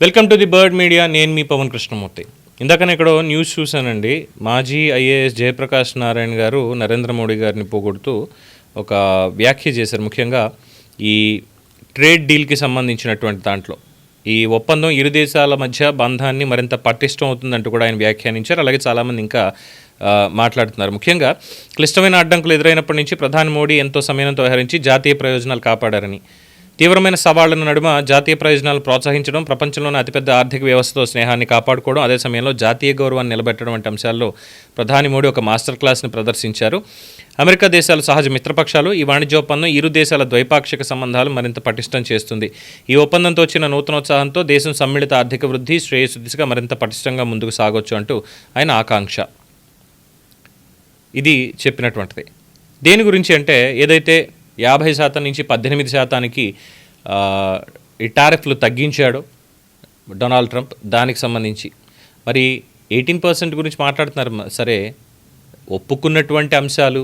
Welcome to the bird media. నేను మీ పవన్ కృష్ణమూర్తి. ఇందాకనే ఎక్కడో న్యూస్ చూశానండి. మాజీ ఐఏఎస్ జయప్రకాష్ నారాయణ గారు నరేంద్ర మోడీ గారిని పోగొడుతూ ఒక వ్యాఖ్య చేశారు. ముఖ్యంగా ఈ ట్రేడ్ డీల్కి సంబంధించినటువంటి దాంట్లో ఈ ఒప్పందం ఇరు దేశాల మధ్య బంధాన్ని మరింత పటిష్టం అవుతుందంటూ కూడా ఆయన వ్యాఖ్యానించారు. అలాగే చాలామంది ఇంకా మాట్లాడుతున్నారు. ముఖ్యంగా క్లిష్టమైన అడ్డంకులు ఎదురైనప్పటి నుంచి ప్రధాని మోడీ ఎంతో సమయంతో వ్యవహరించి జాతీయ ప్రయోజనాలు కాపాడారని, తీవ్రమైన సవాళ్ల నడుమ జాతీయ ప్రయోజనాలు ప్రోత్సహించడం, ప్రపంచంలోని అతిపెద్ద ఆర్థిక వ్యవస్థతో స్నేహాన్ని కాపాడుకోవడం, అదే సమయంలో జాతీయ గౌరవాన్ని నిలబెట్టడం వంటి అంశాల్లో ప్రధాని మోడీ ఒక మాస్టర్ క్లాస్ని ప్రదర్శించారు. అమెరికా దేశాలు సహజ మిత్రపక్షాలు. ఈ వాణిజ్య ఒప్పందం ఇరు దేశాల ద్వైపాక్షిక సంబంధాలు మరింత పటిష్టం చేస్తుంది. ఈ ఒప్పందంతో వచ్చిన నూతనోత్సాహంతో దేశం సమ్మిళిత ఆర్థిక వృద్ధి, శ్రేయస్సు దిశగా మరింత పటిష్టంగా ముందుకు సాగొచ్చు అంటూ ఆయన ఆకాంక్ష. ఇది చెప్పినటువంటిది. దేని గురించి అంటే ఏదైతే 50% నుంచి 18% ఈ టారిఫ్లు తగ్గించాడు డొనాల్డ్ ట్రంప్, దానికి సంబంధించి మరి 18% గురించి మాట్లాడుతున్నారు. సరే, ఒప్పుకున్నటువంటి అంశాలు,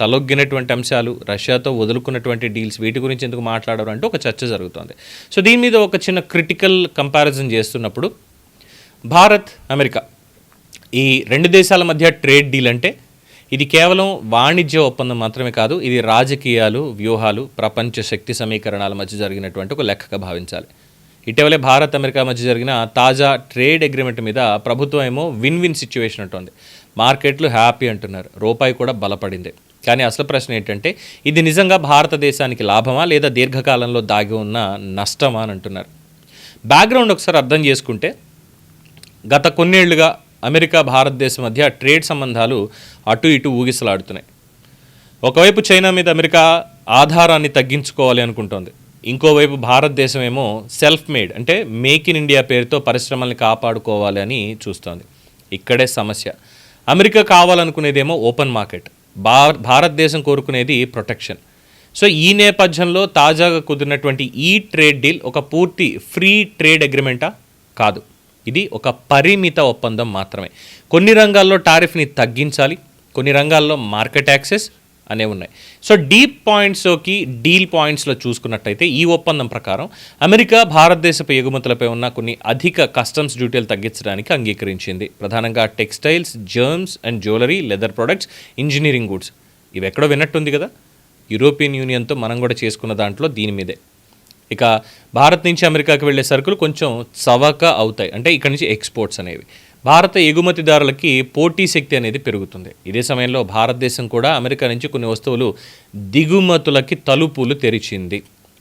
తలొగ్గినటువంటి అంశాలు, రష్యాతో వదులుకున్నటువంటి డీల్స్, వీటి గురించి ఎందుకు మాట్లాడరు అంటే ఒక చర్చ జరుగుతుంది. సో దీని మీద ఒక చిన్న క్రిటికల్ కంపారిజన్ చేస్తున్నప్పుడు భారత్, అమెరికా ఈ రెండు దేశాల మధ్య ట్రేడ్ డీల్ అంటే ఇది కేవలం వాణిజ్య ఒప్పందం మాత్రమే కాదు, ఇది రాజకీయాలు, వ్యూహాలు, ప్రపంచ శక్తి సమీకరణాల మధ్య జరిగినటువంటి ఒక లెక్కగా భావించాలి. ఇటీవలే భారత్, అమెరికా మధ్య జరిగిన తాజా ట్రేడ్ అగ్రిమెంట్ మీద ప్రభుత్వం ఏమో విన్ విన్ సిచ్యువేషన్ అంటుంది. మార్కెట్లు హ్యాపీ అంటున్నారు, రూపాయి కూడా బలపడింది. కానీ అసలు ప్రశ్న ఏంటంటే ఇది నిజంగా భారతదేశానికి లాభమా లేదా దీర్ఘకాలంలో దాగి ఉన్న నష్టమా అని అంటున్నారు. బ్యాక్గ్రౌండ్ ఒకసారి అర్థం చేసుకుంటే గత కొన్నేళ్లుగా అమెరికా, భారతదేశం మధ్య ట్రేడ్ సంబంధాలు అటు ఇటు ఊగిసలాడుతున్నాయి. ఒకవైపు చైనా మీద అమెరికా ఆధారాన్ని తగ్గించుకోవాలి అనుకుంటోంది. ఇంకోవైపు భారతదేశం ఏమో సెల్ఫ్ మేడ్ అంటే మేక్ ఇన్ ఇండియా పేరుతో పరిశ్రమల్ని కాపాడుకోవాలి అని చూస్తోంది. ఇక్కడే సమస్య. అమెరికా కావాలనుకునేదేమో ఓపెన్ మార్కెట్, భారతదేశం కోరుకునేది ప్రొటెక్షన్. సో ఈ నేపథ్యంలో తాజాగా కుదిరినటువంటి ఈ ట్రేడ్ డీల్ ఒక పూర్తి ఫ్రీ ట్రేడ్ అగ్రిమెంటా? కాదు, ఇది ఒక పరిమిత ఒప్పందం మాత్రమే. కొన్ని రంగాల్లో టారిఫ్ని తగ్గించాలి, కొన్ని రంగాల్లో మార్కెట్ యాక్సెస్ అనేవి ఉన్నాయి. సో డీప్ పాయింట్స్లోకి డీల్ పాయింట్స్లో చూసుకున్నట్టయితే ఈ ఒప్పందం ప్రకారం అమెరికా భారతదేశపు ఎగుమతులపై ఉన్న కొన్ని అధిక కస్టమ్స్ డ్యూటీలు తగ్గించడానికి అంగీకరించింది. ప్రధానంగా textiles, germs and jewellery, leather products, engineering goods. ఇవి ఎక్కడో విన్నట్టుంది కదా, యూరోపియన్ యూనియన్తో మనం కూడా చేసుకున్న దాంట్లో దీని మీదే. ఇక భారత్ నుంచి అమెరికాకి వెళ్ళే సరుకులు కొంచెం చవక అవుతాయి, అంటే ఇక్కడ నుంచి ఎక్స్పోర్ట్స్ అనేవి. భారత ఎగుమతిదారులకి పోటీ శక్తి అనేది పెరుగుతుంది. ఇదే సమయంలో భారతదేశం కూడా అమెరికా నుంచి కొన్ని వస్తువులు దిగుమతులకి తలుపులు తెరిచింది.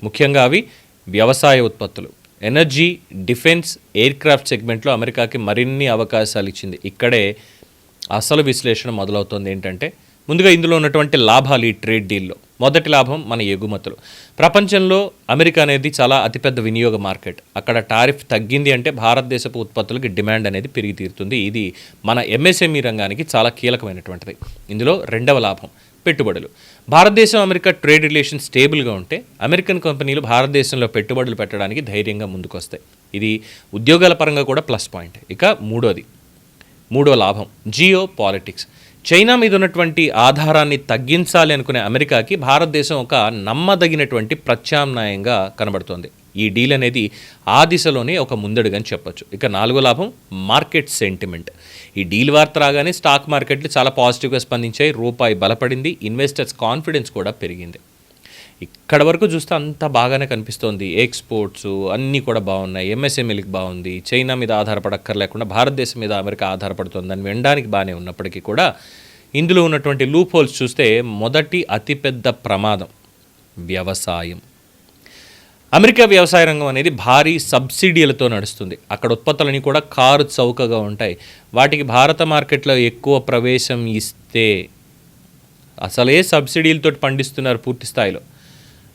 ముఖ్యంగా అవి వ్యవసాయ ఉత్పత్తులు, ఎనర్జీ, డిఫెన్స్, ఎయిర్క్రాఫ్ట్ సెగ్మెంట్లో అమెరికాకి మరిన్ని అవకాశాలు ఇచ్చింది. ఇక్కడే అసలు విశ్లేషణ మొదలవుతుంది. ఏంటంటే ముందుగా ఇందులో ఉన్నటువంటి లాభాలు ఈ ట్రేడ్ డీల్లో. మొదటి లాభం మన ఎగుమతులు. ప్రపంచంలో అమెరికా అనేది చాలా అతిపెద్ద వినియోగ మార్కెట్. అక్కడ టారిఫ్ తగ్గింది అంటే భారతదేశపు ఉత్పత్తులకి డిమాండ్ అనేది పెరిగి తీరుతుంది. ఇది మన ఎంఎస్ఎంఈ రంగానికి చాలా కీలకమైనటువంటిది. ఇందులో రెండవ లాభం పెట్టుబడులు. భారతదేశం, అమెరికా ట్రేడ్ రిలేషన్ స్టేబుల్గా ఉంటే అమెరికన్ కంపెనీలు భారతదేశంలో పెట్టుబడులు పెట్టడానికి ధైర్యంగా ముందుకొస్తాయి. ఇది ఉద్యోగాల పరంగా కూడా ప్లస్ పాయింట్. ఇక మూడో లాభం జియో పాలిటిక్స్. చైనా మీద ఉన్నటువంటి ఆధారాన్ని తగ్గించాలి అనుకునే అమెరికాకి భారతదేశం ఒక నమ్మదగినటువంటి ప్రత్యామ్నాయంగా కనబడుతోంది. ఈ డీల్ అనేది ఆ దిశలోనే ఒక ముందడుగని చెప్పొచ్చు. ఇక నాలుగో లాభం మార్కెట్ సెంటిమెంట్. ఈ డీల్ వార్త రాగానే స్టాక్ మార్కెట్లు చాలా పాజిటివ్గా స్పందించాయి, రూపాయి బలపడింది, ఇన్వెస్టర్స్ కాన్ఫిడెన్స్ కూడా పెరిగింది. ఇక్కడ వరకు చూస్తే అంతా బాగానే కనిపిస్తోంది. ఎక్స్పోర్ట్స్ అన్నీ కూడా బాగున్నాయి, ఎంఎస్ఎంఈలకు బాగుంది, చైనా మీద ఆధారపడక్కర్లేకుండా భారతదేశం మీద అమెరికా ఆధారపడుతుందని వినడానికి బాగానే ఉన్నప్పటికీ కూడా ఇందులో ఉన్నటువంటి లూప్ హోల్స్ చూస్తే మొదటి అతిపెద్ద ప్రమాదం వ్యవసాయం. అమెరికా వ్యవసాయ రంగం అనేది భారీ సబ్సిడీలతో నడుస్తుంది. అక్కడ ఉత్పత్తులని కూడా కారు చౌకగా ఉంటాయి. వాటికి భారత మార్కెట్లో ఎక్కువ ప్రవేశం ఇస్తే అసలే సబ్సిడీలతో పండిస్తున్నారు పూర్తి స్థాయిలో.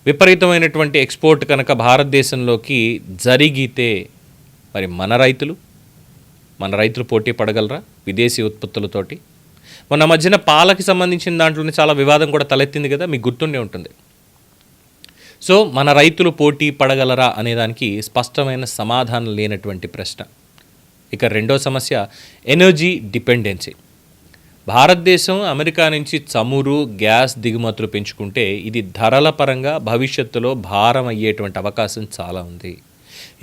విపరీతమైనటువంటి ఎక్స్పోర్ట్ కనుక భారతదేశంలోకి జరిగితే మరి మన రైతులు పోటీ పడగలరా విదేశీ ఉత్పత్తులతోటి? మొన్న మధ్యన పాలకి సంబంధించిన దాంట్లోనే చాలా వివాదం కూడా తలెత్తింది కదా, మీకు గుర్తుండే ఉంటుంది. సో మన రైతులు పోటీ పడగలరా అనేదానికి స్పష్టమైన సమాధానం లేనటువంటి ప్రశ్న. ఇక రెండో సమస్య ఎనర్జీ డిపెండెన్సీ. భారతదేశం అమెరికా నుంచి చమురు, గ్యాస్ దిగుమతులు పెంచుకుంటే ఇది ధరల పరంగా భవిష్యత్తులో భారం అయ్యేటువంటి అవకాశం చాలా ఉంది.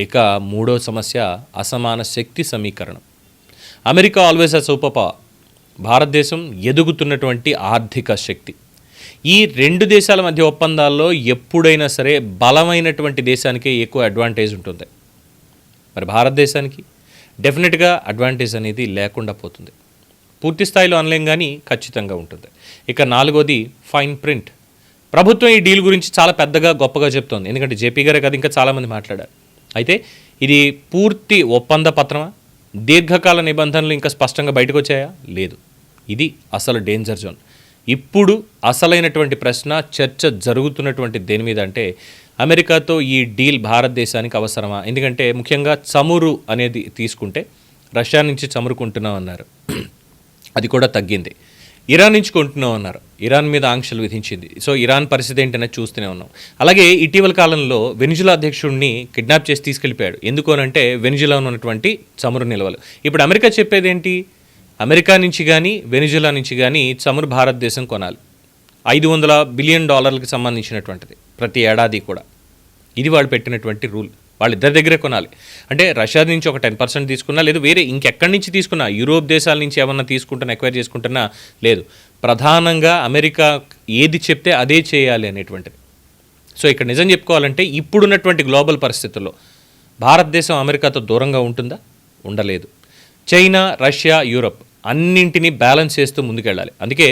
ఇక మూడో సమస్య అసమాన శక్తి సమీకరణం. America always a super power, భారతదేశం ఎదుగుతున్నటువంటి ఆర్థిక శక్తి. ఈ రెండు దేశాల మధ్య ఒప్పందాల్లో ఎప్పుడైనా సరే బలమైనటువంటి దేశానికే ఎక్కువ అడ్వాంటేజ్ ఉంటుంది. మరి భారతదేశానికి డెఫినెట్గా అడ్వాంటేజ్ అనేది లేకుండా పోతుంది. పూర్తి స్థాయిలో అనలేం కానీ ఖచ్చితంగా ఉంటుంది. ఇక నాలుగోది ఫైన్ ప్రింట్. ప్రభుత్వం ఈ డీల్ గురించి చాలా పెద్దగా గొప్పగా చెప్తోంది, ఎందుకంటే జేపీ గారే కదా ఇంకా చాలామంది మాట్లాడారు. అయితే ఇది పూర్తి ఒప్పంద పత్రమా? దీర్ఘకాల నిబంధనలు ఇంకా స్పష్టంగా బయటకు వచ్చాయా? లేదు. ఇది అసలు డేంజర్ జోన్. ఇప్పుడు అసలైనటువంటి ప్రశ్న, చర్చ జరుగుతున్నటువంటి దేని మీద అంటే అమెరికాతో ఈ డీల్ భారతదేశానికి అవసరమా? ఎందుకంటే ముఖ్యంగా చమురు అనేది తీసుకుంటే రష్యా నుంచి చమురు కొంటున్నాం అన్నారు, అది కూడా తగ్గింది. ఇరాన్ నుంచి కొంటున్నాం అన్నారు, ఇరాన్ మీద ఆంక్షలు విధించింది. సో ఇరాన్ పరిస్థితి ఏంటనేది చూస్తూనే ఉన్నాం. అలాగే ఇటీవల కాలంలో వెనిజులా అధ్యక్షుడిని కిడ్నాప్ చేసి తీసుకెళ్ళిపోయాడు. ఎందుకు అనంటే వెనిజులా ఉన్నటువంటి చమురు నిల్వలు. ఇప్పుడు అమెరికా చెప్పేది ఏంటి? అమెరికా నుంచి కానీ వెనిజులా నుంచి కానీ చమురు భారతదేశం కొనాలి. $500 బిలియన్ సంబంధించినటువంటిది ప్రతి ఏడాది కూడా. ఇది వాళ్ళు పెట్టినటువంటి రూల్. వాళ్ళిద్దరి దగ్గరే కొనాలి. అంటే రష్యా నుంచి ఒక 10% తీసుకున్నా, లేదు వేరే ఇంకెక్కడి నుంచి తీసుకున్నా, యూరోప్ దేశాల నుంచి ఏమన్నా తీసుకుంటున్నా, ఎక్వైర్ చేసుకుంటున్నా లేదు. ప్రధానంగా అమెరికా ఏది చెప్తే అదే చేయాలి అనేటువంటిది. సో ఇక్కడ నిజం చెప్పుకోవాలంటే ఇప్పుడున్నటువంటి గ్లోబల్ పరిస్థితుల్లో భారతదేశం అమెరికాతో దూరంగా ఉంటుందా? ఉండలేదు. చైనా, రష్యా, యూరప్ అన్నింటినీ బ్యాలెన్స్ చేస్తూ ముందుకెళ్ళాలి. అందుకే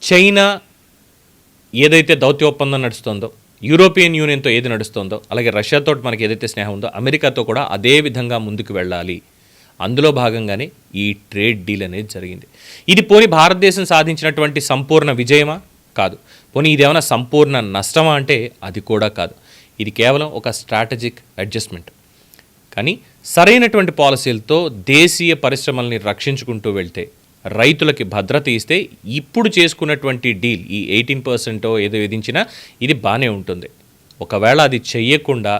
చైనా ఏదైతే దౌత్య ఒప్పందం నడుస్తుందో, యూరోపియన్ యూనియన్తో ఏది నడుస్తుందో, అలాగే రష్యాతో మనకి ఏదైతే స్నేహం ఉందో అమెరికాతో కూడా అదే విధంగా ముందుకు వెళ్ళాలి. అందులో భాగంగానే ఈ ట్రేడ్ డీల్ అనేది జరిగింది. ఇది పోనీ భారతదేశం సాధించినటువంటి సంపూర్ణ విజయమా? కాదు. పోనీ ఇదేమైనా సంపూర్ణ నష్టమా అంటే అది కూడా కాదు. ఇది కేవలం ఒక స్ట్రాటజిక్ అడ్జస్ట్మెంట్. కానీ సరైనటువంటి పాలసీలతో దేశీయ పరిశ్రమల్ని రక్షించుకుంటూ వెళ్తే, రైతులకి భద్రత ఇస్తే ఇప్పుడు చేసుకున్నటువంటి డీల్ ఈ 18% ఏదో విధించినా ఇది బాగానే ఉంటుంది. ఒకవేళ అది చెయ్యకుండా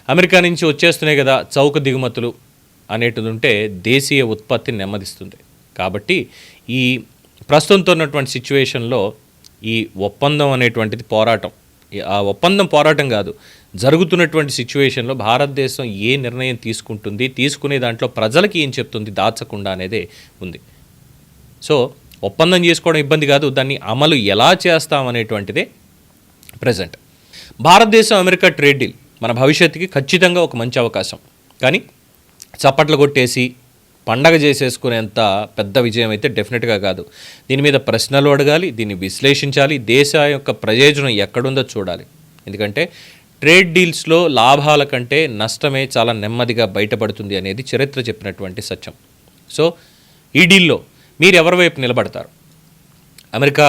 అమెరికా నుంచి వచ్చేస్తున్నాయి కదా చౌక దిగుమతులు అనేటిది ఉంటే దేశీయ ఉత్పత్తిని నెమ్మదిస్తుంది. కాబట్టి ఈ ప్రస్తుతంతో ఉన్నటువంటి సిచ్యువేషన్లో ఈ ఒప్పందం అనేటువంటిది పోరాటం, ఆ ఒప్పందం పోరాటం కాదు, జరుగుతున్నటువంటి సిచ్యువేషన్లో భారతదేశం ఏ నిర్ణయం తీసుకుంటుంది, తీసుకునే దాంట్లో ప్రజలకి ఏం చెప్తుంది దాచకుండా అనేదే ఉంది. సో ఒప్పందం చేసుకోవడం ఇబ్బంది కాదు, దాన్ని అమలు ఎలా చేస్తామనేటువంటిదే ప్రజెంట్. భారతదేశం అమెరికా ట్రేడ్ డీల్ మన భవిష్యత్తుకి ఖచ్చితంగా ఒక మంచి అవకాశం. కానీ చప్పట్లు కొట్టేసి పండగ చేసేసుకునేంత పెద్ద విజయం అయితే డెఫినెట్గా కాదు. దీని మీద ప్రశ్నలు అడగాలి, దీన్ని విశ్లేషించాలి, దేశ యొక్క ప్రయోజనం ఎక్కడుందో చూడాలి. ఎందుకంటే ట్రేడ్ డీల్స్లో లాభాల కంటే నష్టమే చాలా నెమ్మదిగా బయటపడుతుంది అనేది చరిత్ర చెప్పినటువంటి సత్యం. సో ఈ డీల్లో మీరు ఎవరి వైపు నిలబడతారు? అమెరికా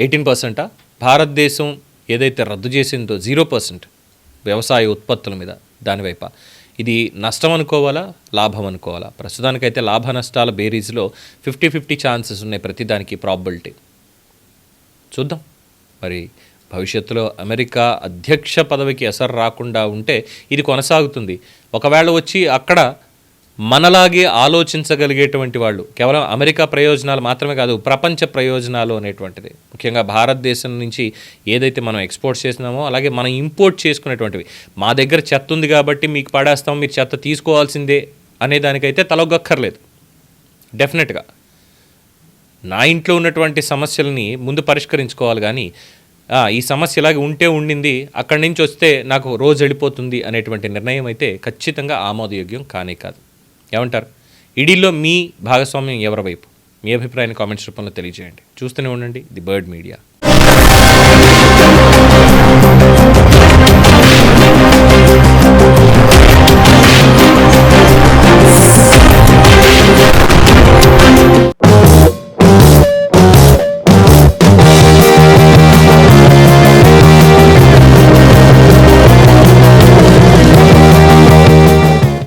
18%, భారతదేశం ఏదైతే రద్దు చేసిందో 0% వ్యవసాయ ఉత్పత్తుల మీద దానివైపా? ఇది నష్టం అనుకోవాలా, లాభం అనుకోవాలా? ప్రస్తుతానికైతే లాభ నష్టాల బేరీజ్లో 50-50 ఛాన్సెస్ ఉన్నాయి ప్రతిదానికి ప్రాబబిలిటీ. చూద్దాం మరి భవిష్యత్తులో అమెరికా అధ్యక్ష పదవికి ఎసరు రాకుండా ఉంటే ఇది కొనసాగుతుంది. ఒకవేళ వచ్చి అక్కడ మనలాగే ఆలోచించగలిగేటువంటి వాళ్ళు, కేవలం అమెరికా ప్రయోజనాలు మాత్రమే కాదు ప్రపంచ ప్రయోజనాలు అనేటువంటిది, ముఖ్యంగా భారతదేశం నుంచి ఏదైతే మనం ఎక్స్పోర్ట్ చేసినామో అలాగే మనం ఇంపోర్ట్ చేసుకునేటువంటివి, మా దగ్గర చెత్త ఉంది కాబట్టి మీకు పడేస్తాం, మీరు చెత్త తీసుకోవాల్సిందే అనేదానికైతే తలొగ్గక్కర్లేదు. డెఫినెట్గా నా ఇంట్లో ఉన్నటువంటి సమస్యల్ని ముందు పరిష్కరించుకోవాలి, కానీ ఈ సమస్య ఇలాగే ఉంటే ఉండింది, అక్కడి నుంచి వస్తే నాకు రోజు వెళ్ళిపోతుంది అనేటువంటి నిర్ణయం అయితే ఖచ్చితంగా ఆమోదయోగ్యం కానే కాదు. ఏమంటారు? ఈ డీల్లో మీ భాగస్వామ్యం ఎవరి వైపు? మీ అభిప్రాయాన్ని కామెంట్స్ రూపంలో తెలియజేయండి. చూస్తూనే ఉండండి ది బర్డ్ మీడియా.